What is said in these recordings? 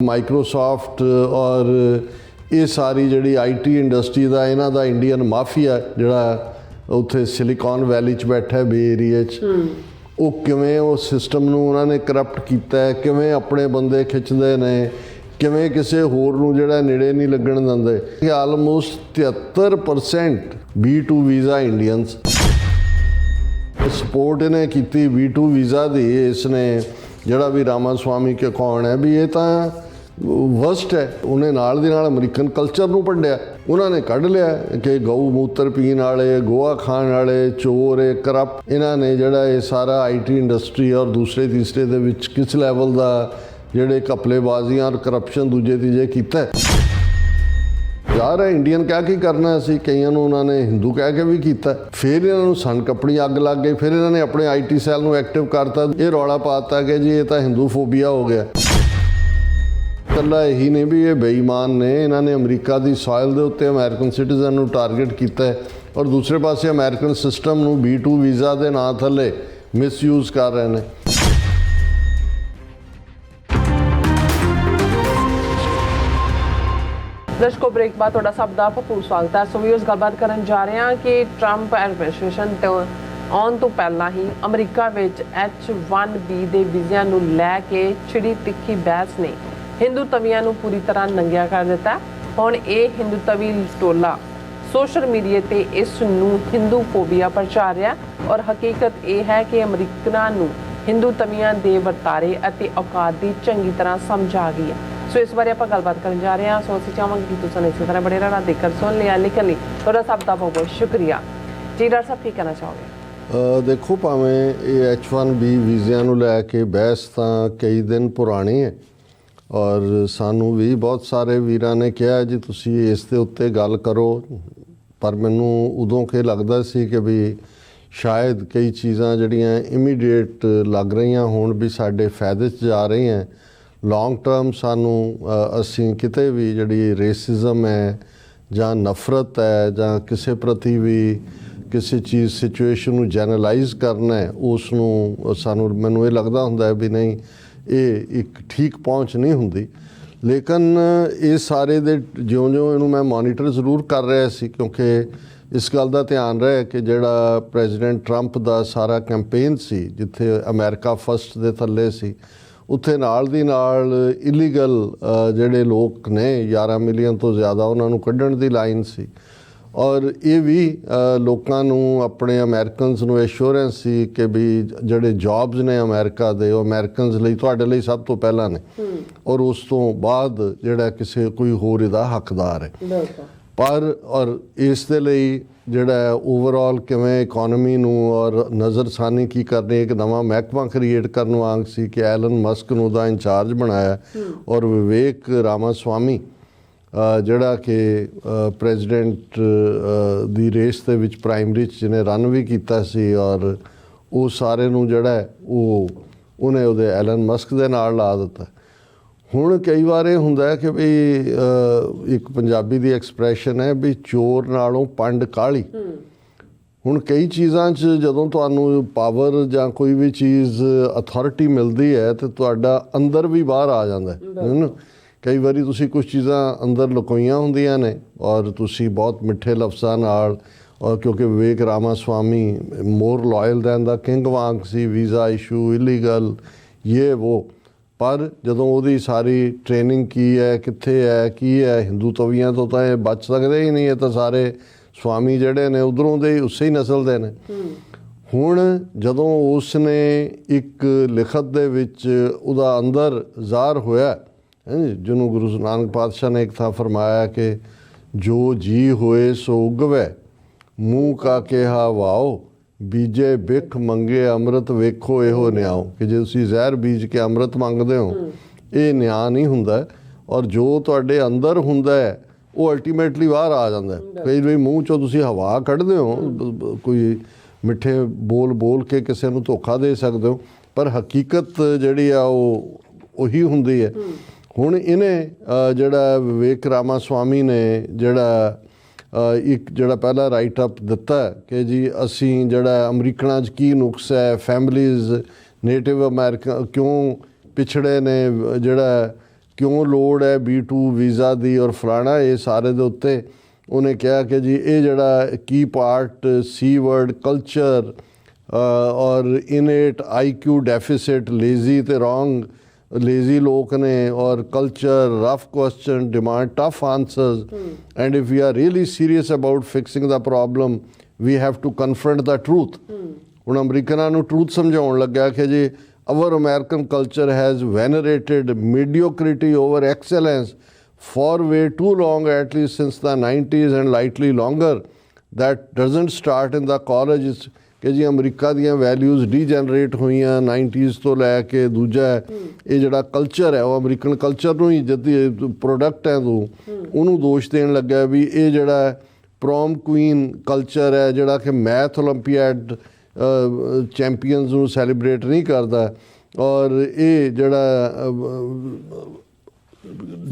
Microsoft ਔਰ ਇਹ ਸਾਰੀ ਜਿਹੜੀ ਆਈਟੀ ਇੰਡਸਟਰੀ ਦਾ ਇਹਨਾਂ ਦਾ ਇੰਡੀਅਨ ਮਾਫੀਆ ਜਿਹੜਾ ਉੱਥੇ ਸਿਲੀਕਨ ਵੈਲੀ 'ਚ ਬੈਠਾ ਬੇ ਏਰੀਆ 'ਚ, ਉਹ ਕਿਵੇਂ ਉਹ ਸਿਸਟਮ ਨੂੰ ਉਹਨਾਂ ਨੇ ਕਰਪਟ ਕੀਤਾ ਹੈ, ਕਿਵੇਂ ਆਪਣੇ ਬੰਦੇ ਖਿੱਚਦੇ ਨੇ, ਕਿਵੇਂ ਕਿਸੇ ਹੋਰ ਨੂੰ ਜਿਹੜਾ ਨੇੜੇ ਨਹੀਂ ਲੱਗਣ ਦਿੰਦੇ। ਕਿ almost 73% B2 visa Indians support ਇਹਨੇ ਕੀਤੀ B2 ਵੀਜ਼ਾ ਦੀ। ਇਸਨੇ ਜਿਹੜਾ ਵੀ ਰਾਮਾਸਵਾਮੀ ਕੇ ਕੌਣ ਹੈ ਵੀ ਇਹ ਤਾਂ ਵਸਟ ਹੈ, ਉਹਨੇ ਨਾਲ ਦੀ ਨਾਲ ਅਮਰੀਕਨ ਕਲਚਰ ਨੂੰ ਭੰਡਿਆ। ਉਹਨਾਂ ਨੇ ਕੱਢ ਲਿਆ ਕਿ ਗਊ ਮੂਤਰ ਪੀਣ ਵਾਲੇ, ਗੋਆ ਖਾਣ ਵਾਲੇ, ਚੋਰ, ਕਰਪਟ, ਇਹਨਾਂ ਨੇ ਜਿਹੜਾ ਇਹ ਸਾਰਾ ਆਈਟੀ ਇੰਡਸਟਰੀ ਔਰ ਦੂਸਰੇ ਤੀਸਰੇ ਦੇ ਵਿੱਚ ਕਿਸ ਲੈਵਲ ਦਾ ਜਿਹੜੇ ਘਪਲੇਬਾਜ਼ੀਆਂ ਔਰ ਕਰਪਸ਼ਨ ਦੂਜੇ ਤੀਜੇ ਕੀਤਾ। ਯਾਰ ਇੰਡੀਅਨ ਕਹਿ ਕੇ ਕਰਨਾ ਅਸੀਂ, ਕਈਆਂ ਨੂੰ ਉਹਨਾਂ ਨੇ ਹਿੰਦੂ ਕਹਿ ਕੇ ਵੀ ਕੀਤਾ। ਫਿਰ ਇਹਨਾਂ ਨੂੰ ਸਨ ਕੱਪੜੀ ਅੱਗ ਲੱਗ ਗਈ, ਫਿਰ ਇਹਨਾਂ ਨੇ ਆਪਣੇ ਆਈਟੀ ਸੈੱਲ ਨੂੰ ਐਕਟਿਵ ਕਰਤਾ। ਇਹ ਰੌਲਾ ਪਾਤਾ ਕਿ ਜੀ ਇਹ ਤਾਂ ਹਿੰਦੂ ਫੋਬੀਆ ਹੋ ਗਿਆ। ਇਕੱਲਾ ਇਹੀ ਨਹੀਂ ਵੀ ਇਹ ਬੇਈਮਾਨ ਨੇ, ਇਹਨਾਂ ਨੇ ਅਮਰੀਕਾ ਦੀ ਸੋਇਲ ਦੇ ਉੱਤੇ ਅਮਰੀਕਨ ਸਿਟੀਜ਼ਨ ਨੂੰ ਟਾਰਗੇਟ ਕੀਤਾ ਔਰ ਦੂਸਰੇ ਪਾਸੇ ਅਮਰੀਕਨ ਸਿਸਟਮ ਨੂੰ B2 ਵੀਜ਼ਾ ਦੇ ਨਾਂ ਥੱਲੇ ਮਿਸਯੂਜ਼ ਕਰ ਰਹੇ ਨੇ। ਦਰਸ਼ਕੋ, ਬ੍ਰੇਕ ਬਾਅਦ ਤੁਹਾਡਾ ਸਭ ਦਾ ਭਰਪੂਰ ਸਵਾਗਤ ਹੈ। ਸੋ ਵੀਰਸ, ਗੱਲਬਾਤ ਕਰਨ ਜਾ ਰਹੇ ਹਾਂ ਕਿ ਟਰੰਪ ਐਡਮਿਨਿਸਟ੍ਰੇਸ਼ਨ ਤੋਂ ਆਉਣ ਤੋਂ ਪਹਿਲਾਂ ਹੀ ਅਮਰੀਕਾ ਵਿੱਚ H1B ਦੇ ਵੀਜ਼ਿਆਂ ਨੂੰ ਲੈ ਕੇ ਛਿੜੀ ਤਿੱਖੀ ਬਹਿਸ ਨੇ ਹਿੰਦੂ ਤਵੀਆਂ ਨੂੰ ਪੂਰੀ ਤਰ੍ਹਾਂ ਨੰਗਿਆ ਕਰ ਦਿੱਤਾ। ਹੁਣ ਇਹ ਹਿੰਦੂ ਤਵੀ ਟੋਲਾ ਸੋਸ਼ਲ ਮੀਡੀਆ ਤੇ ਇਸ ਨੂੰ ਹਿੰਦੂ ਫੋਬੀਆ ਪ੍ਰਚਾਰ ਰਿਹਾ ਔਰ ਹਕੀਕਤ ਇਹ ਹੈ ਕਿ ਅਮਰੀਕਨਾਂ ਨੂੰ ਹਿੰਦੂ ਤਵੀਆਂ ਦੇ ਵਰਤਾਰੇ ਅਤੇ ਔਕਾਤ ਦੀ ਚੰਗੀ ਤਰ੍ਹਾਂ ਸਮਝ ਆ ਗਈ ਹੈ। ਸੋ ਇਸ ਬਾਰੇ ਆਪਾਂ ਗੱਲਬਾਤ ਕਰਨ ਜਾ ਰਹੇ ਹਾਂ। ਸੋ ਅਸੀਂ ਚਾਹਾਂਗੇ ਕਿ ਤੁਸੀਂ ਇਸੇ ਤਰ੍ਹਾਂ ਬੜੇ ਰਹਿਣਾ, ਦੇਖकर ਸੁਣ ਲਿਆ, ਲਿਖਣ ਲਈ ਤੁਹਾਡਾ ਸਭ ਦਾ ਬਹੁਤ ਬਹੁਤ ਸ਼ੁਕਰੀਆ ਜੀ। ਡਾਕਟਰ ਸਾਹਿਬ, ਕੀ ਕਹਿਣਾ ਚਾਹੋਗੇ? ਦੇਖੋ, ਭਾਵੇਂ ਇਹ H1B ਵੀਜ਼ਿਆਂ ਨੂੰ ਲੈ ਕੇ ਬਹਿਸ ਤਾਂ ਕਈ ਦਿਨ ਪੁਰਾਣੀ ਹੈ ਔਰ ਸਾਨੂੰ ਵੀ ਬਹੁਤ ਸਾਰੇ ਵੀਰਾਂ ਨੇ ਕਿਹਾ ਜੀ ਤੁਸੀਂ ਇਸ ਦੇ ਉੱਤੇ ਗੱਲ ਕਰੋ, ਪਰ ਮੈਨੂੰ ਉਦੋਂ ਕਿ ਲੱਗਦਾ ਸੀ ਕਿ ਵੀ ਸ਼ਾਇਦ ਕਈ ਚੀਜ਼ਾਂ ਜਿਹੜੀਆਂ ਇਮੀਡੀਏਟ ਲੱਗ ਰਹੀਆਂ ਹੋਣ ਵੀ ਸਾਡੇ ਫਾਇਦੇ 'ਚ ਜਾ ਰਹੀਆਂ। ਲੌਂਗ ਟਰਮ ਸਾਨੂੰ ਅਸੀਂ ਕਿਤੇ ਵੀ ਜਿਹੜੀ ਰੇਸਿਜ਼ਮ ਹੈ ਜਾਂ ਨਫ਼ਰਤ ਹੈ ਜਾਂ ਕਿਸੇ ਪ੍ਰਤੀ ਵੀ ਕਿਸੇ ਚੀਜ਼ ਸਿਚੁਏਸ਼ਨ ਨੂੰ ਜਨਰਲਾਈਜ਼ ਕਰਨਾ ਹੈ, ਉਸ ਨੂੰ ਸਾਨੂੰ ਮੈਨੂੰ ਇਹ ਲੱਗਦਾ ਹੁੰਦਾ ਵੀ ਨਹੀਂ, ਇਹ ਇੱਕ ਠੀਕ ਪਹੁੰਚ ਨਹੀਂ ਹੁੰਦੀ। ਲੇਕਿਨ ਇਹ ਸਾਰੇ ਦੇ ਜਿਉਂ-ਜਿਉਂ ਇਹਨੂੰ ਮੈਂ ਮੋਨੀਟਰ ਜ਼ਰੂਰ ਕਰ ਰਿਹਾ ਸੀ, ਕਿਉਂਕਿ ਇਸ ਗੱਲ ਦਾ ਧਿਆਨ ਰਿਹਾ ਕਿ ਜਿਹੜਾ ਪ੍ਰੈਜ਼ੀਡੈਂਟ ਟਰੰਪ ਦਾ ਸਾਰਾ ਕੈਂਪੇਨ ਸੀ, ਜਿੱਥੇ ਅਮਰੀਕਾ ਫਸਟ ਦੇ ਥੱਲੇ ਸੀ, ਉੱਥੇ ਨਾਲ ਦੀ ਨਾਲ ਇਲੀਗਲ ਜਿਹੜੇ ਲੋਕ ਨੇ 11 ਮਿਲੀਅਨ ਤੋਂ ਜ਼ਿਆਦਾ, ਉਹਨਾਂ ਨੂੰ ਕੱਢਣ ਦੀ ਲਾਈਨ ਸੀ। ਔਰ ਇਹ ਵੀ ਲੋਕਾਂ ਨੂੰ, ਆਪਣੇ ਅਮਰੀਕਨਸ ਨੂੰ ਐਸ਼ੋਰੈਂਸ ਸੀ ਕਿ ਵੀ ਜਿਹੜੇ ਜੌਬਸ ਨੇ ਅਮਰੀਕਾ ਦੇ, ਉਹ ਅਮਰੀਕਨਸ ਲਈ, ਤੁਹਾਡੇ ਲਈ ਸਭ ਤੋਂ ਪਹਿਲਾਂ ਨੇ ਔਰ ਉਸ ਤੋਂ ਬਾਅਦ ਜਿਹੜਾ ਕਿਸੇ ਕੋਈ ਹੋਰ ਇਹਦਾ ਹੱਕਦਾਰ ਹੈ। ਪਰ ਔਰ ਇਸ ਦੇ ਲਈ ਜਿਹੜਾ ਓਵਰਆਲ ਕਿਵੇਂ ਇਕੋਨਮੀ ਨੂੰ ਔਰ ਨਜ਼ਰਸਾਨੀ ਕੀ ਕਰਨੀ, ਇੱਕ ਨਵਾਂ ਮਹਿਕਮਾ ਕ੍ਰੀਏਟ ਕਰਨ ਵਾਂਗ ਸੀ ਕਿ ਐਲਨ ਮਸਕ ਨੂੰ ਉਹਦਾ ਇੰਚਾਰਜ ਬਣਾਇਆ ਔਰ ਵਿਵੇਕ ਰਾਮਾਸਵਾਮੀ ਜਿਹੜਾ ਕਿ ਪ੍ਰੈਜ਼ੀਡੈਂਟ ਦੀ ਰੇਸ ਦੇ ਵਿੱਚ ਪ੍ਰਾਇਮਰੀ 'ਚ ਜਿਹਨੇ ਰਨ ਵੀ ਕੀਤਾ ਸੀ ਔਰ ਉਹ ਸਾਰੇ ਨੂੰ ਜਿਹੜਾ ਉਹਨੇ ਉਹਦੇ ਐਲਨ ਮਸਕ ਦੇ ਨਾਲ ਲਾ ਦਿੱਤਾ। ਹੁਣ ਕਈ ਵਾਰ ਇਹ ਹੁੰਦਾ ਕਿ ਵੀ ਇੱਕ ਪੰਜਾਬੀ ਦੀ ਐਕਸਪ੍ਰੈਸ਼ਨ ਹੈ ਵੀ ਚੋਰ ਨਾਲੋਂ ਪੰਡ ਕਾਲੀ। ਹੁਣ ਕਈ ਚੀਜ਼ਾਂ 'ਚ ਜਦੋਂ ਤੁਹਾਨੂੰ ਪਾਵਰ ਜਾਂ ਕੋਈ ਵੀ ਚੀਜ਼ ਅਥਾਰਟੀ ਮਿਲਦੀ ਹੈ ਤਾਂ ਤੁਹਾਡਾ ਅੰਦਰ ਵੀ ਬਾਹਰ ਆ ਜਾਂਦਾ ਹੈ। ਕਈ ਵਾਰੀ ਤੁਸੀਂ ਕੁਛ ਚੀਜ਼ਾਂ ਅੰਦਰ ਲੁਕੋਈਆਂ ਹੁੰਦੀਆਂ ਨੇ ਔਰ ਤੁਸੀਂ ਬਹੁਤ ਮਿੱਠੇ ਲਫ਼ਜ਼ਾਂ ਨਾਲ, ਔਰ ਕਿਉਂਕਿ ਵਿਵੇਕ ਰਾਮਾਸਵਾਮੀ ਮੋਰ ਲਾਇਲ ਦੈਨ ਦਾ ਕਿੰਗ ਵਾਂਗ ਸੀ, ਵੀਜ਼ਾ ਇਸ਼ੂ, ਇਲੀਗਲ, ਇਹ ਉਹ, ਪਰ ਜਦੋਂ ਉਹਦੀ ਸਾਰੀ ਟ੍ਰੇਨਿੰਗ ਕੀ ਹੈ, ਕਿੱਥੇ ਹੈ, ਕੀ ਹੈ, ਹਿੰਦੂ ਤਵੀਆਂ ਤੋਂ ਤਾਂ ਇਹ ਬਚ ਸਕਦੇ ਹੀ ਨਹੀਂ। ਇਹ ਤਾਂ ਸਾਰੇ ਸਵਾਮੀ ਜਿਹੜੇ ਨੇ ਉਧਰੋਂ ਦੇ ਉਸੇ ਹੀ ਨਸਲ ਦੇ ਨੇ। ਹੁਣ ਜਦੋਂ ਉਸ ਨੇ ਇੱਕ ਲਿਖਤ ਦੇ ਵਿੱਚ ਉਹਦਾ ਅੰਦਰ ਜ਼ਾਹਰ ਹੋਇਆ, ਜਿਹਨੂੰ ਗੁਰੂ ਨਾਨਕ ਪਾਤਸ਼ਾਹ ਨੇ ਇੱਕ ਥਾਂ ਫਰਮਾਇਆ ਕਿ ਜੋ ਜੀ ਹੋਏ ਸੋ ਉਗਵੇ, ਮੂੰਹ ਕਾ ਕਿਹਾ ਵਾਓ, ਬੀਜੇ ਬਿਖ ਮੰਗੇ ਅੰਮ੍ਰਿਤ ਵੇਖੋ ਇਹੋ ਨਿਆਓ। ਕਿ ਜੇ ਤੁਸੀਂ ਜ਼ਹਿਰ ਬੀਜ ਕੇ ਅੰਮ੍ਰਿਤ ਮੰਗਦੇ ਹੋ, ਇਹ ਨਿਆਂ ਨਹੀਂ ਹੁੰਦਾ ਔਰ ਜੋ ਤੁਹਾਡੇ ਅੰਦਰ ਹੁੰਦਾ ਹੈ ਉਹ ਅਲਟੀਮੇਟਲੀ ਬਾਹਰ ਆ ਜਾਂਦਾ। ਕਈ ਵਾਰੀ ਮੂੰਹ 'ਚੋਂ ਤੁਸੀਂ ਹਵਾ ਕੱਢਦੇ ਹੋ, ਕੋਈ ਮਿੱਠੇ ਬੋਲ ਕੇ ਕਿਸੇ ਨੂੰ ਧੋਖਾ ਦੇ ਸਕਦੇ ਹੋ, ਪਰ ਹਕੀਕਤ ਜਿਹੜੀ ਆ ਉਹ ਉਹੀ ਹੁੰਦੀ ਹੈ। ਹੁਣ ਇਹਨੇ ਜਿਹੜਾ ਵਿਵੇਕ ਰਾਮਾਸਵਾਮੀ ਨੇ ਜਿਹੜਾ ਇੱਕ ਜਿਹੜਾ ਪਹਿਲਾ ਰਾਈਟ ਅਪ ਦਿੱਤਾ ਕਿ ਜੀ ਅਸੀਂ ਜਿਹੜਾ ਅਮਰੀਕਨਾਂ 'ਚ ਕੀ ਨੁਕਸ ਹੈ, ਫੈਮਲੀਜ਼ ਨੇਟਿਵ ਅਮਰੀਕਾ ਕਿਉਂ ਪਿਛੜੇ ਨੇ, ਜਿਹੜਾ ਕਿਉਂ ਲੋੜ ਹੈ B2 ਵੀਜ਼ਾ ਦੀ ਔਰ ਫਲਾਣਾ, ਇਹ ਸਾਰੇ ਦੇ ਉੱਤੇ ਉਹਨੇ ਕਿਹਾ ਕਿ ਜੀ ਇਹ ਜਿਹੜਾ ਕੀ ਪਾਰਟ ਸੀ ਵਰਡ ਕਲਚਰ ਔਰ ਇਨੇਟ IQ ਡੈਫਿਸਿਟ, ਲੇਜ਼ੀ ਤੇ ਰੋਂਗ, ਲੇਜ਼ੀ ਲੋਕ ਨੇ, ਔਰ culture, rough question, demand tough answers, and if we are really serious about fixing the problem we have to confront the truth. ਹੁਣ ਅਮਰੀਕਨਾਂ ਨੂੰ truth ਸਮਝਾਉਣ ਲੱਗਾ ਕਿ ਜੀ our American culture has venerated mediocrity over excellence for way too long, at least since the 90s and likely longer. That doesn't start in the colleges ਕਿ ਜੀ America ਦੀਆਂ ਵੈਲਿਊਜ਼ ਡੀਜਨਰੇਟ ਹੋਈਆਂ 90s ਤੋਂ ਲੈ ਕੇ। ਦੂਜਾ ਇਹ ਜਿਹੜਾ ਕਲਚਰ ਹੈ ਉਹ ਅਮਰੀਕਨ ਕਲਚਰ ਨੂੰ ਹੀ ਜਦ ਪ੍ਰੋਡਕਟ ਹੈ ਤੂੰ ਉਹਨੂੰ ਦੋਸ਼ ਦੇਣ ਲੱਗਾ ਵੀ ਇਹ ਜਿਹੜਾ ਪ੍ਰੋਮ ਕੁਈਨ ਕਲਚਰ ਹੈ ਜਿਹੜਾ ਕਿ ਮੈਥ ਓਲੰਪੀਆਡ ਚੈਂਪੀਅਨਸ ਨੂੰ ਸੈਲੀਬ੍ਰੇਟ ਨਹੀਂ ਕਰਦਾ, ਔਰ ਇਹ ਜਿਹੜਾ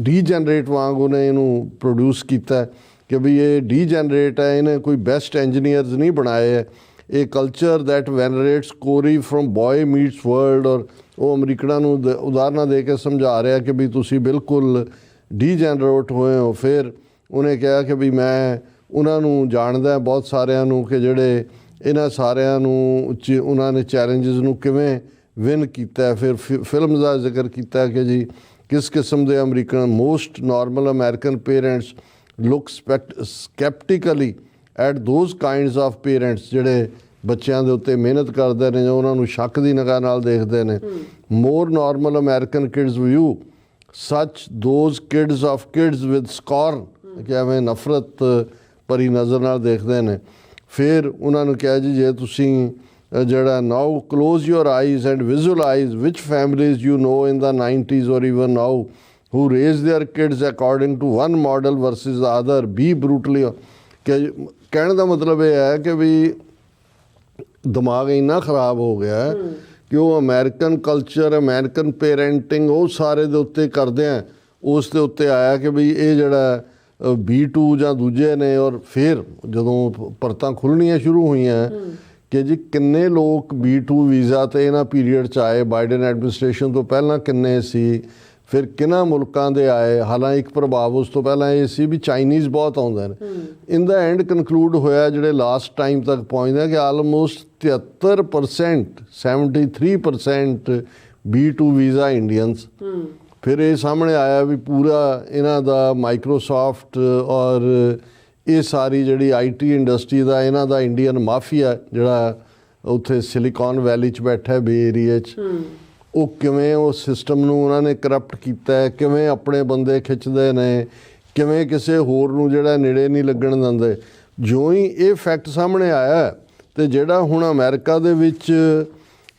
ਡੀਜਨਰੇਟ ਵਾਂਗ ਉਹਨੇ ਇਹਨੂੰ ਪ੍ਰੋਡਿਊਸ ਕੀਤਾ ਕਿ ਵੀ ਇਹ ਡੀਜਨਰੇਟ ਹੈ, ਇਹਨੇ ਕੋਈ ਬੈਸਟ ਇੰਜੀਨੀਅਰਸ ਨਹੀਂ ਬਣਾਏ ਹੈ। ਇਹ culture that venerates Cory from boy meets world, ਔਰ ਉਹ ਅਮਰੀਕਨਾਂ ਨੂੰ ਉਦਾਹਰਨਾਂ ਦੇ ਕੇ ਸਮਝਾ ਰਿਹਾ ਕਿ ਵੀ ਤੁਸੀਂ ਬਿਲਕੁਲ ਡੀਜਨਰੇਟ ਹੋਏ ਹੋ। ਫਿਰ ਉਹਨੇ ਕਿਹਾ ਕਿ ਵੀ ਮੈਂ ਉਹਨਾਂ ਨੂੰ ਜਾਣਦਾ ਬਹੁਤ ਸਾਰਿਆਂ ਨੂੰ ਕਿ ਜਿਹੜੇ ਇਹਨਾਂ ਸਾਰਿਆਂ ਨੂੰ ਉਹਨਾਂ ਨੇ ਚੈਲੰਜਸ ਨੂੰ ਕਿਵੇਂ ਵਿਨ ਕੀਤਾ। ਫਿਰ ਫਿਲਮ ਦਾ ਜ਼ਿਕਰ ਕੀਤਾ ਕਿ ਜੀ ਕਿਸ ਕਿਸਮ ਦੇ American most normal American parents look sceptically at those kinds of parents ਜਿਹੜੇ ਬੱਚਿਆਂ ਦੇ ਉੱਤੇ ਮਿਹਨਤ ਕਰਦੇ ਨੇ, ਉਹਨਾਂ ਨੂੰ ਸ਼ੱਕ ਦੀ ਨਿਗਾਹ ਨਾਲ ਦੇਖਦੇ ਨੇ। More normal American kids view such those kids of kids with scorn, ਕਿ ਐਵੇਂ ਨਫ਼ਰਤ ਭਰੀ ਨਜ਼ਰ ਨਾਲ ਦੇਖਦੇ ਨੇ। ਫਿਰ ਉਹਨਾਂ ਨੂੰ ਕਿਹਾ ਜੀ ਜੇ ਤੁਸੀਂ ਜਿਹੜਾ now close your eyes and visualise which families you know in the 90s or even now who raise their kids according to one model versus the other be brutally. ਕਿ ਕਹਿਣ ਦਾ ਮਤਲਬ ਇਹ ਹੈ ਕਿ ਵੀ ਦਿਮਾਗ ਇੰਨਾ ਖਰਾਬ ਹੋ ਗਿਆ ਕਿ ਉਹ ਅਮਰੀਕਨ ਕਲਚਰ, ਅਮਰੀਕਨ ਪੇਰੈਂਟਿੰਗ ਉਹ ਸਾਰੇ ਦੇ ਉੱਤੇ ਕਰਦੇ ਆ, ਉਸ ਦੇ ਉੱਤੇ ਆਇਆ ਕਿ ਵੀ ਇਹ ਜਿਹੜਾ B2 ਜਾਂ ਦੂਜੇ ਨੇ। ਔਰ ਫਿਰ ਜਦੋਂ ਪਰਤਾਂ ਖੁੱਲ੍ਹਣੀਆਂ ਸ਼ੁਰੂ ਹੋਈਆਂ ਕਿ ਜੀ ਕਿੰਨੇ ਲੋਕ B2 ਵੀਜ਼ਾ 'ਤੇ ਇਹਨਾਂ ਪੀਰੀਅਡ 'ਚ ਆਏ, ਬਾਈਡਨ ਐਡਮਿਨਿਸਟ੍ਰੇਸ਼ਨ ਤੋਂ ਪਹਿਲਾਂ ਕਿੰਨੇ ਸੀ, ਫਿਰ ਕਿਹਨਾਂ ਮੁਲਕਾਂ ਦੇ ਆਏ। ਹਾਲਾਂਕਿ ਇੱਕ ਪ੍ਰਭਾਵ ਉਸ ਤੋਂ ਪਹਿਲਾਂ ਇਹ ਸੀ ਵੀ ਚਾਈਨੀਜ਼ ਬਹੁਤ ਆਉਂਦੇ ਨੇ। ਇਨ ਦਾ ਐਂਡ ਕਨਕਲੂਡ ਹੋਇਆ ਜਿਹੜੇ ਲਾਸਟ ਟਾਈਮ ਤੱਕ ਪਹੁੰਚਦੇ ਕਿ ਆਲਮੋਸਟ 73%, 73% B2 ਵੀਜ਼ਾ ਇੰਡੀਅਨਸ। ਫਿਰ ਇਹ ਸਾਹਮਣੇ ਆਇਆ ਵੀ ਪੂਰਾ ਇਹਨਾਂ ਦਾ ਮਾਈਕਰੋਸਾਫਟ ਔਰ ਇਹ ਸਾਰੀ ਜਿਹੜੀ IT ਇੰਡਸਟਰੀ ਦਾ ਇਹਨਾਂ ਦਾ ਇੰਡੀਅਨ ਮਾਫੀਆ ਜਿਹੜਾ ਉੱਥੇ ਸਿਲੀਕਨ ਵੈਲੀ 'ਚ ਬੈਠਾ ਬੇ ਏਰੀਏ 'ਚ, ਉਹ ਕਿਵੇਂ ਉਹ ਸਿਸਟਮ ਨੂੰ ਉਹਨਾਂ ਨੇ ਕਰਪਟ ਕੀਤਾ, ਕਿਵੇਂ ਆਪਣੇ ਬੰਦੇ ਖਿੱਚਦੇ ਨੇ, ਕਿਵੇਂ ਕਿਸੇ ਹੋਰ ਨੂੰ ਜਿਹੜਾ ਨੇੜੇ ਨਹੀਂ ਲੱਗਣ ਦਿੰਦੇ। ਜਿਉਂ ਹੀ ਇਹ ਫੈਕਟ ਸਾਹਮਣੇ ਆਇਆ ਤੇ ਜਿਹੜਾ ਹੁਣ ਅਮਰੀਕਾ ਦੇ ਵਿੱਚ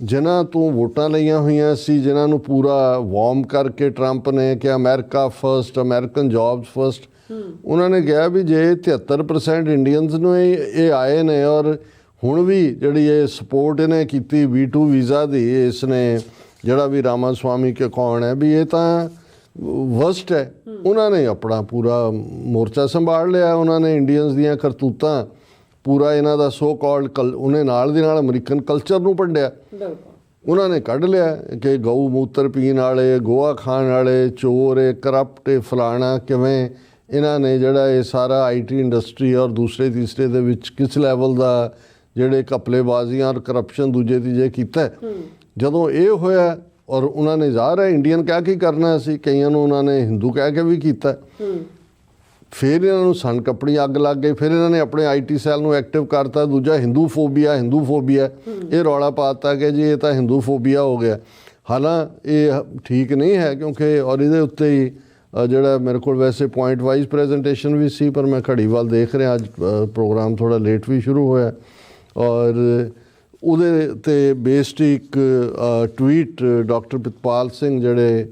ਜਿਨ੍ਹਾਂ ਤੋਂ ਵੋਟਾਂ ਲਈਆਂ ਹੋਈਆਂ ਸੀ, ਜਿਨ੍ਹਾਂ ਨੂੰ ਪੂਰਾ ਵਾਰਮ ਕਰਕੇ ਟਰੰਪ ਨੇ ਕਿ America first, American jobs first, ਉਹਨਾਂ ਨੇ ਕਿਹਾ ਵੀ ਜੇ 73% ਇੰਡੀਅਨਸ ਨੂੰ ਇਹ ਆਏ ਨੇ ਔਰ ਹੁਣ ਵੀ ਜਿਹੜੀ ਇਹ ਸਪੋਰਟ ਇਹਨੇ ਕੀਤੀ B2 ਵੀਜ਼ਾ ਦੀ, ਇਸ ਨੇ ਜਿਹੜਾ ਵੀ ਰਾਮਾ ਸਵਾਮੀ ਕੇ ਕੌਣ ਹੈ ਵੀ ਇਹ ਤਾਂ ਵਰਸਟ ਹੈ। ਉਹਨਾਂ ਨੇ ਆਪਣਾ ਪੂਰਾ ਮੋਰਚਾ ਸੰਭਾਲ ਲਿਆ, ਉਹਨਾਂ ਨੇ ਇੰਡੀਅਨਸ ਦੀਆਂ ਕਰਤੂਤਾਂ ਪੂਰਾ ਇਹਨਾਂ ਦਾ ਸੋ ਕਾਲਡ ਉਹਨੇ ਨਾਲ ਦੀ ਨਾਲ ਅਮਰੀਕਨ ਕਲਚਰ ਨੂੰ ਭੰਡਿਆ। ਉਹਨਾਂ ਨੇ ਕੱਢ ਲਿਆ ਕਿ ਗਊ ਮੂਤਰ ਪੀਣ ਵਾਲੇ, ਗੋਆ ਖਾਣ ਵਾਲੇ, ਚੋਰ, ਕਰਪਟ, ਫਲਾਣਾ, ਕਿਵੇਂ ਇਹਨਾਂ ਨੇ ਜਿਹੜਾ ਇਹ ਸਾਰਾ IT ਇੰਡਸਟਰੀ ਔਰ ਦੂਸਰੇ ਤੀਸਰੇ ਦੇ ਵਿੱਚ ਕਿਸ ਲੈਵਲ ਦਾ ਜਿਹੜੇ ਘਪਲੇਬਾਜ਼ੀਆਂ ਔਰ ਕਰਪਸ਼ਨ ਦੂਜੇ ਤੀਜੇ ਕੀਤਾ। ਜਦੋਂ ਇਹ ਹੋਇਆ ਔਰ ਉਹਨਾਂ ਨੇ ਜ਼ਾਹਰ ਹੈ ਇੰਡੀਅਨ ਕਹਿ ਕੇ ਕਰਨਾ ਸੀ, ਕਈਆਂ ਨੂੰ ਉਹਨਾਂ ਨੇ ਹਿੰਦੂ ਕਹਿ ਕੇ ਵੀ ਕੀਤਾ। ਫਿਰ ਇਹਨਾਂ ਨੂੰ ਸਨ ਕੱਪੜੀ ਅੱਗ ਲੱਗ ਗਈ। ਫਿਰ ਇਹਨਾਂ ਨੇ ਆਪਣੇ IT ਸੈੱਲ ਨੂੰ ਐਕਟਿਵ ਕਰਤਾ। ਦੂਜਾ ਹਿੰਦੂ ਫੋਬੀਆ ਇਹ ਰੌਲਾ ਪਾ ਦਿੱਤਾ ਕਿ ਜੀ ਇਹ ਤਾਂ ਹਿੰਦੂ ਫੋਬੀਆ ਹੋ ਗਿਆ। ਹਾਲਾਂਕਿ ਇਹ ਠੀਕ ਨਹੀਂ ਹੈ ਕਿਉਂਕਿ ਔਰ ਇਹਦੇ ਉੱਤੇ ਹੀ ਜਿਹੜਾ ਮੇਰੇ ਕੋਲ ਵੈਸੇ ਪੁਆਇੰਟ ਵਾਈਜ਼ ਪ੍ਰੈਜੈਂਟੇਸ਼ਨ ਵੀ ਸੀ, ਪਰ ਮੈਂ ਘੜੀ ਵੱਲ ਦੇਖ ਰਿਹਾ, ਅੱਜ ਪ੍ਰੋਗਰਾਮ ਥੋੜ੍ਹਾ ਲੇਟ ਵੀ ਸ਼ੁਰੂ ਹੋਇਆ ਔਰ ਉਹਦੇ 'ਤੇ ਬੇਸਡ ਇੱਕ ਟਵੀਟ ਡਾਕਟਰ ਪ੍ਰਿਤਪਾਲ ਸਿੰਘ ਜਿਹੜੇ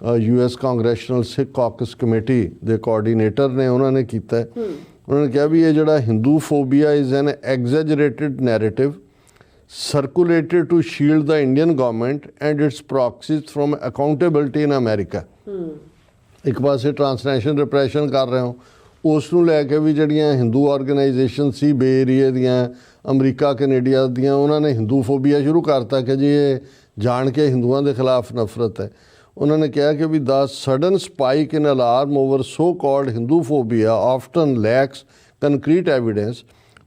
US ਕਾਂਗਰੈਸ਼ਨਲ ਸਿੱਖ ਕਾਕਸ ਕਮੇਟੀ ਦੇ ਕੋਆਰਡੀਨੇਟਰ ਨੇ, ਉਹਨਾਂ ਨੇ ਕੀਤਾ। ਉਹਨਾਂ ਨੇ ਕਿਹਾ ਵੀ ਇਹ ਜਿਹੜਾ Hindu phobia is an exaggerated narrative circulated to shield the Indian government and its proxies from accountability in America. ਇੱਕ ਪਾਸੇ ਟਰਾਂਸਨੈਸ਼ਨਲ ਰਿਪਰੈਸ਼ਨ ਕਰ ਰਹੇ ਹੋ, ਉਸ ਨੂੰ ਲੈ ਕੇ ਵੀ ਜਿਹੜੀਆਂ ਹਿੰਦੂ ਆਰਗੇਨਾਈਜੇਸ਼ਨ ਸੀ ਬੇ ਏਰੀਏ ਦੀਆਂ, ਅਮਰੀਕਾ ਕੈਨੇਡਾ ਦੀਆਂ, ਉਹਨਾਂ ਨੇ ਹਿੰਦੂ ਫੋਬੀਆ ਸ਼ੁਰੂ ਕਰਤਾ ਕਿ ਜੀ ਇਹ ਜਾਣ ਕੇ ਹਿੰਦੂਆਂ ਦੇ ਖਿਲਾਫ ਨਫ਼ਰਤ ਹੈ। ਉਹਨਾਂ ਨੇ ਕਿਹਾ ਕਿ ਵੀ the sudden spike in alarm over so called Hinduphobia often lacks concrete evidence,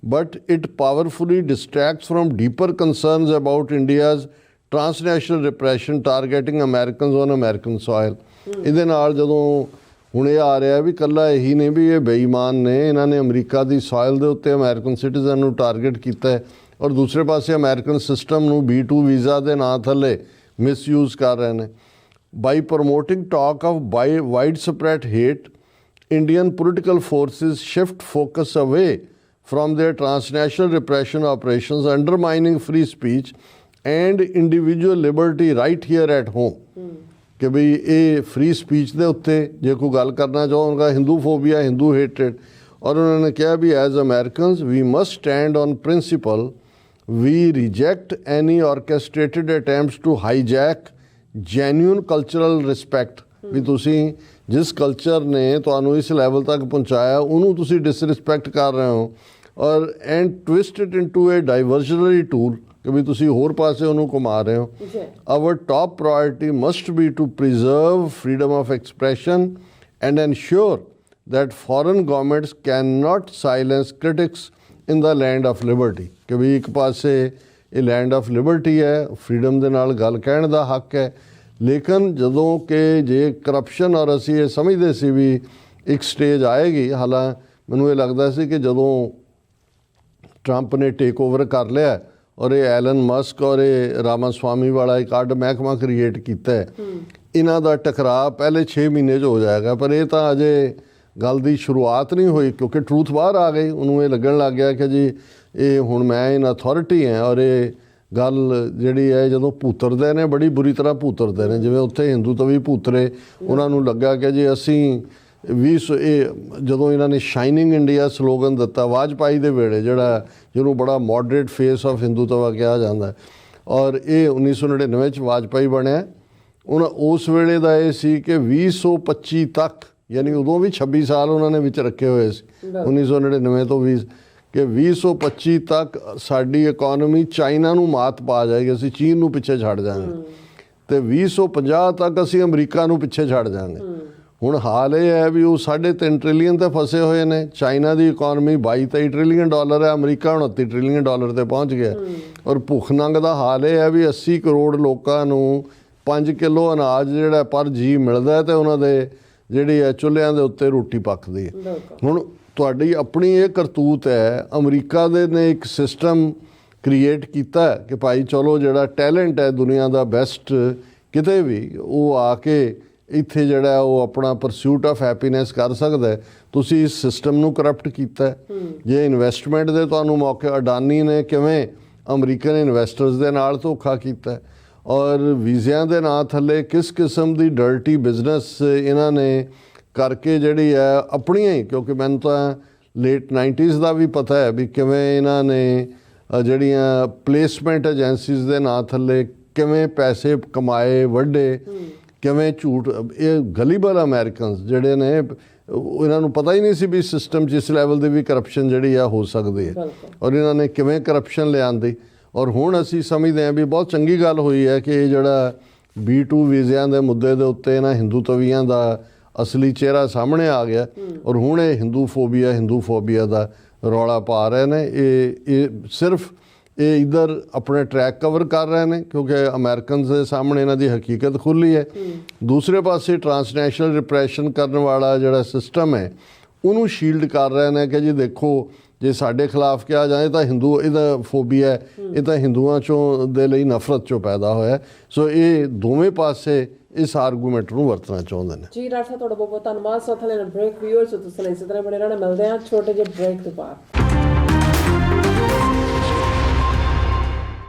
but it powerfully distracts from deeper concerns about India's transnational repression targeting Americans on American soil. ਇਹਦੇ ਨਾਲ ਜਦੋਂ ਹੁਣ ਇਹ ਆ ਰਿਹਾ ਵੀ ਕੱਲਾ ਇਹੀ ਨਹੀਂ ਵੀ ਇਹ ਬੇਈਮਾਨ ਨੇ, ਇਹਨਾਂ ਨੇ ਅਮਰੀਕਾ ਦੀ ਸੋਇਲ ਦੇ ਉੱਤੇ ਅਮਰੀਕਨ ਸਿਟੀਜ਼ਨ ਨੂੰ ਟਾਰਗੇਟ ਕੀਤਾ ਹੈ ਔਰ ਦੂਸਰੇ ਪਾਸੇ ਅਮਰੀਕਨ ਸਿਸਟਮ ਨੂੰ B2 ਵੀਜ਼ਾ ਦੇ ਨਾਂ ਥੱਲੇ ਮਿਸਯੂਜ਼ ਕਰ ਰਹੇ ਨੇ. By promoting talk of widespread hate, Indian political forces shift focus away from their transnational repression operations, undermining free speech and individual liberty right here at home. कि भाई ये फ्री स्पीच ਦੇ ਉੱਤੇ ਜੇ ਕੋਈ ਗੱਲ ਕਰਨਾ ਚਾਹੋ उनका हिंदूफोबिया हिंदू हेटेड और उन्होंने कहा भी as Americans we must stand on principle we reject any orchestrated attempts to hijack genuine cultural respect भी ਤੁਸੀਂ ਜਿਸ ਕਲਚਰ ਨੇ ਤੁਹਾਨੂੰ ਇਸ ਲੈਵਲ ਤੱਕ ਪਹੁੰਚਾਇਆ ਉਹਨੂੰ ਤੁਸੀਂ ਡਿਸਰਿਸਪੈਕਟ ਕਰ ਰਹੇ ਹੋ ਔਰ and twist it into a diversionary tool ਕਿ ਵੀ ਤੁਸੀਂ ਹੋਰ ਪਾਸੇ ਉਹਨੂੰ ਘੁਮਾ ਰਹੇ ਹੋ. Our top priority must be to preserve freedom of expression and ensure that foreign governments cannot silence critics in the land of liberty. ਕਿ ਵੀ ਇੱਕ ਪਾਸੇ ਇਹ ਲੈਂਡ ਆਫ ਲਿਬਰਟੀ ਹੈ, ਫਰੀडम ਦੇ ਨਾਲ ਗੱਲ ਕਹਿਣ ਦਾ ਹੱਕ ਹੈ, ਲੇਕਿਨ ਜਦੋਂ ਕਿ ਜੇ ਕਰਪਸ਼ਨ ਔਰ ਅਸੀਂ ਇਹ ਸਮਝਦੇ ਸੀ ਵੀ ਇੱਕ ਸਟੇਜ ਆਏਗੀ, ਹਾਲਾਂ ਮੈਨੂੰ ਇਹ ਲੱਗਦਾ ਸੀ ਕਿ ਜਦੋਂ ਟਰੰਪ ਨੇ ਟੇਕ ਓਵਰ ਕਰ ਲਿਆ ਔਰ ਇਹ ਐਲਨ ਮਸਕ ਔਰ ਇਹ ਰਾਮਾਸਵਾਮੀ ਵਾਲਾ ਇੱਕ ਅੱਡ ਮਹਿਕਮਾ ਕ੍ਰੀਏਟ ਕੀਤਾ ਹੈ, ਇਹਨਾਂ ਦਾ ਟਕਰਾਅ ਪਹਿਲੇ 6 ਮਹੀਨੇ 'ਚ ਹੋ ਜਾਏਗਾ. ਪਰ ਇਹ ਤਾਂ ਅਜੇ ਗੱਲ ਦੀ ਸ਼ੁਰੂਆਤ ਨਹੀਂ ਹੋਈ ਕਿਉਂਕਿ ਟਰੂਥ ਬਾਹਰ ਆ ਗਈ. ਉਹਨੂੰ ਇਹ ਲੱਗਣ ਲੱਗ ਗਿਆ ਕਿ ਜੀ ਇਹ ਹੁਣ ਮੈਂ ਇਨ ਅਥਾਰਟੀ ਹਾਂ ਔਰ ਇਹ ਗੱਲ ਜਿਹੜੀ ਹੈ ਜਦੋਂ ਭੂਤਰਦੇ ਨੇ ਬੜੀ ਬੁਰੀ ਤਰ੍ਹਾਂ ਭੂਤਰਦੇ ਨੇ. ਜਿਵੇਂ ਉੱਥੇ ਹਿੰਦੂ ਤਵੀ ਭੂਤਰੇ, ਉਹਨਾਂ ਨੂੰ ਲੱਗਾ ਕਿ ਜੀ ਅਸੀਂ ਇਹ ਜਦੋਂ ਇਹਨਾਂ ਨੇ ਸ਼ਾਈਨਿੰਗ ਇੰਡੀਆ ਸਲੋਗਨ ਦਿੱਤਾ ਵਾਜਪਾਈ ਦੇ ਵੇਲੇ, ਜਿਹੜਾ ਜਿਹਨੂੰ ਬੜਾ ਮੋਡਰੇਟ ਫੇਸ ਆਫ ਹਿੰਦੂਤਵਾ ਕਿਹਾ ਜਾਂਦਾ ਔਰ ਇਹ 1999 'ਚ ਵਾਜਪਾਈ ਬਣਿਆ. ਉਹਨਾਂ ਉਸ ਵੇਲੇ ਦਾ ਇਹ ਸੀ ਕਿ 2025 ਤੱਕ, ਯਾਨੀ ਉਦੋਂ ਵੀ 26 ਸਾਲ ਉਹਨਾਂ ਨੇ ਵਿੱਚ ਰੱਖੇ ਹੋਏ ਸੀ 1999 ਤੋਂ 20 ਕਿ 2025 ਤੱਕ ਸਾਡੀ ਇਕੋਨਮੀ ਚਾਈਨਾ ਨੂੰ ਮਾਤ ਪਾ ਜਾਏਗੀ, ਅਸੀਂ ਚੀਨ ਨੂੰ ਪਿੱਛੇ ਛੱਡ ਜਾਵਾਂਗੇ ਅਤੇ 2050 ਤੱਕ ਅਸੀਂ ਅਮਰੀਕਾ ਨੂੰ ਪਿੱਛੇ ਛੱਡ ਜਾਵਾਂਗੇ. ਹੁਣ ਹਾਲ ਇਹ ਹੈ ਵੀ ਉਹ 3.5 ਟ੍ਰਿਲੀਅਨ 'ਤੇ ਫਸੇ ਹੋਏ ਨੇ. ਚਾਈਨਾ ਦੀ ਇਕੋਨਮੀ 22-23 ਟ੍ਰਿਲੀਅਨ ਡਾਲਰ ਹੈ, ਅਮਰੀਕਾ 29 ਟ੍ਰਿਲੀਅਨ ਡਾਲਰ 'ਤੇ ਪਹੁੰਚ ਗਿਆ ਔਰ ਭੁੱਖ ਨੰਗ ਦਾ ਹਾਲ ਇਹ ਹੈ ਵੀ 80 ਕਰੋੜ ਲੋਕਾਂ ਨੂੰ 5 ਕਿਲੋ ਅਨਾਜ ਜਿਹੜਾ ਪਰ ਜੀ ਮਿਲਦਾ ਅਤੇ ਉਹਨਾਂ ਦੇ ਜਿਹੜੀ ਹੈ ਚੁੱਲ੍ਹਿਆਂ ਦੇ ਉੱਤੇ ਰੋਟੀ ਪੱਕਦੀ ਹੈ. ਹੁਣ ਤੁਹਾਡੀ ਆਪਣੀ ਇਹ ਕਰਤੂਤ ਹੈ, ਅਮਰੀਕਾ ਦੇ ਨੇ ਇੱਕ ਸਿਸਟਮ ਕ੍ਰੀਏਟ ਕੀਤਾ ਕਿ ਭਾਈ ਚਲੋ ਜਿਹੜਾ ਟੈਲੈਂਟ ਹੈ ਦੁਨੀਆ ਦਾ ਬੈਸਟ ਕਿਤੇ ਵੀ, ਉਹ ਆ ਕੇ ਇੱਥੇ ਜਿਹੜਾ ਉਹ ਆਪਣਾ ਪਰਸਿਊਟ ਆਫ ਹੈਪੀਨੈਸ ਕਰ ਸਕਦਾ ਹੈ. ਤੁਸੀਂ ਇਸ ਸਿਸਟਮ ਨੂੰ ਕਰਪਟ ਕੀਤਾ. ਜੇ ਇਨਵੈਸਟਮੈਂਟ ਦੇ ਤੁਹਾਨੂੰ ਮੌਕੇ, ਅਡਾਨੀ ਨੇ ਕਿਵੇਂ ਅਮਰੀਕਨ ਇਨਵੈਸਟਰਸ ਦੇ ਨਾਲ ਧੋਖਾ ਕੀਤਾ ਔਰ ਵੀਜ਼ਿਆਂ ਦੇ ਨਾਂ ਥੱਲੇ ਕਿਸ ਕਿਸਮ ਦੀ ਡਰਟੀ ਬਿਜ਼ਨਸ ਇਹਨਾਂ ਨੇ ਕਰਕੇ ਜਿਹੜੀ ਹੈ ਆਪਣੀਆਂ ਹੀ, ਕਿਉਂਕਿ ਮੈਨੂੰ ਤਾਂ ਲੇਟ 90s ਦਾ ਵੀ ਪਤਾ ਹੈ ਵੀ ਕਿਵੇਂ ਇਹਨਾਂ ਨੇ ਜਿਹੜੀਆਂ ਪਲੇਸਮੈਂਟ ਏਜੰਸੀਜ਼ ਦੇ ਨਾਂ ਥੱਲੇ ਕਿਵੇਂ ਪੈਸੇ ਕਮਾਏ ਵੱਡੇ, ਕਿਵੇਂ ਝੂਠ. ਇਹ ਗਲੀਬਲ ਅਮਰੀਕਨਸ ਜਿਹੜੇ ਨੇ ਇਹਨਾਂ ਨੂੰ ਪਤਾ ਹੀ ਨਹੀਂ ਸੀ ਵੀ ਸਿਸਟਮ 'ਚ ਇਸ ਲੈਵਲ ਦੀ ਵੀ ਕਰਪਸ਼ਨ ਜਿਹੜੀ ਆ ਹੋ ਸਕਦੀ ਹੈ ਔਰ ਇਹਨਾਂ ਨੇ ਕਿਵੇਂ ਕਰਪਸ਼ਨ ਲਿਆਂਦੀ. ਔਰ ਹੁਣ ਅਸੀਂ ਸਮਝਦੇ ਹਾਂ ਵੀ ਬਹੁਤ ਚੰਗੀ ਗੱਲ ਹੋਈ ਹੈ ਕਿ ਇਹ ਜਿਹੜਾ B2 ਵੀਜ਼ਿਆਂ ਦੇ ਮੁੱਦੇ ਦੇ ਉੱਤੇ ਇਹਨਾਂ ਹਿੰਦੂ ਤਵੀਆਂ ਦਾ ਅਸਲੀ ਚਿਹਰਾ ਸਾਹਮਣੇ ਆ ਗਿਆ ਔਰ ਹੁਣ ਇਹ ਹਿੰਦੂਫੋਬੀਆ ਦਾ ਰੌਲਾ ਪਾ ਰਹੇ ਨੇ. ਇਹ ਸਿਰਫ ਇਹ ਇੱਧਰ ਆਪਣੇ ਟਰੈਕ ਕਵਰ ਕਰ ਰਹੇ ਨੇ ਕਿਉਂਕਿ ਅਮਰੀਕਨਸ ਦੇ ਸਾਹਮਣੇ ਇਹਨਾਂ ਦੀ ਹਕੀਕਤ ਖੁੱਲ੍ਹੀ ਹੈ. ਦੂਸਰੇ ਪਾਸੇ ਟਰਾਂਸਨੈਸ਼ਨਲ ਰਿਪਰੈਸ਼ਨ ਕਰਨ ਵਾਲਾ ਜਿਹੜਾ ਸਿਸਟਮ ਹੈ ਉਹਨੂੰ ਸ਼ੀਲਡ ਕਰ ਰਹੇ ਨੇ ਕਿ ਜੀ ਦੇਖੋ ਜੇ ਸਾਡੇ ਖਿਲਾਫ ਕਿਹਾ ਜਾਏ ਤਾਂ ਇਹਦਾ ਫੋਬੀਆ ਹੈ, ਇਹ ਤਾਂ ਹਿੰਦੂਆਂ 'ਚੋਂ ਦੇ ਲਈ ਨਫ਼ਰਤ 'ਚੋਂ ਪੈਦਾ ਹੋਇਆ. ਸੋ ਇਹ ਦੋਵੇਂ ਪਾਸੇ ਇਸ ਆਰਗੂਮੈਂਟ ਨੂੰ ਵਰਤਣਾ ਚਾਹੁੰਦੇ ਨੇ. ਜੀ ਡਾਕਟਰ ਸਾਹਿਬ ਤੁਹਾਡਾ ਬਹੁਤ ਬਹੁਤ ਧੰਨਵਾਦ. ਸੋ ਥਲੇ ਬ੍ਰੇਕ ਵਿਊਅਰਸ ਤੁਸੀਂ ਇਸੇ ਤਰ੍ਹਾਂ ਬਣੇ ਰਹਿਣਾ, ਮਿਲਦੇ ਹਾਂ ਛੋਟੇ ਜਿਹੇ ਬ੍ਰੇਕ ਤੋਂ ਬਾਅਦ.